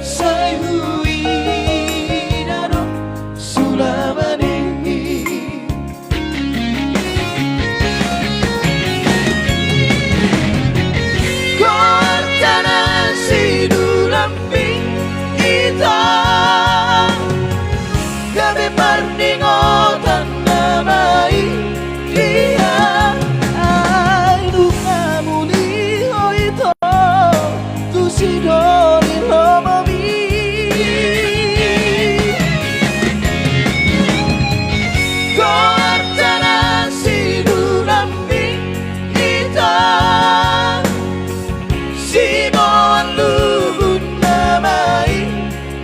Sai hui nano sulamani. Kortana sidulampi ita gabe parningotan namai dia ai duka muli oito tu sidoni romami. Kortana sidulampi ita Simon lubun namai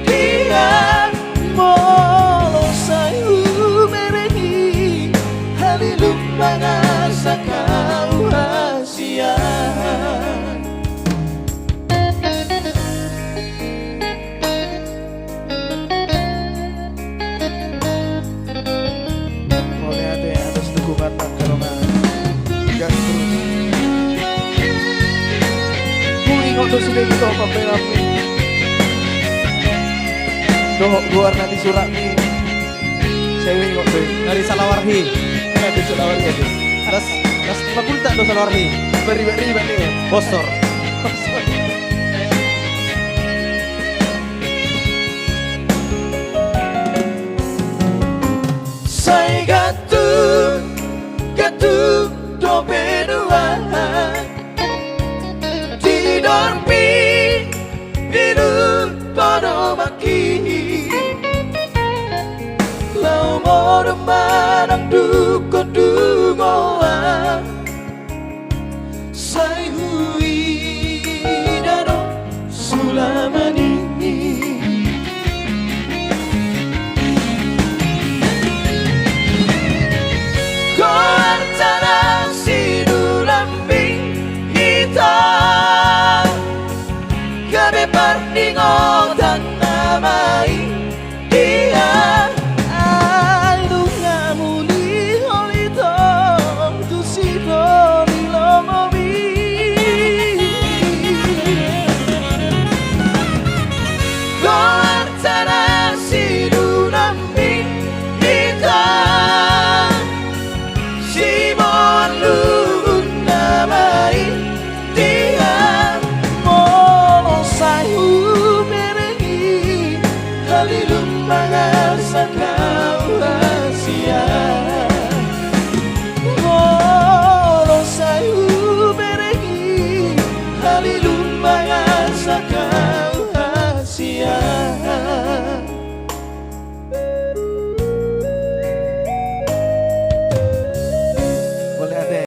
dia molo sayu merehi halilum mangasa kau hasia. Boleh ada yang atas dukungan kalau nggak terus. Untuk sudah gitu apa-apa doh luar nanti surat nih saya ingin kok dari Salawarhi dari Salawarhi aja das fakultas do Salawarhi beri-beri nih bosor saya gatu do benuan dormi biru todo maki lau moro manang duko dugoa sai hui dano sulamani. Kortana sidulampi ita gabe parningo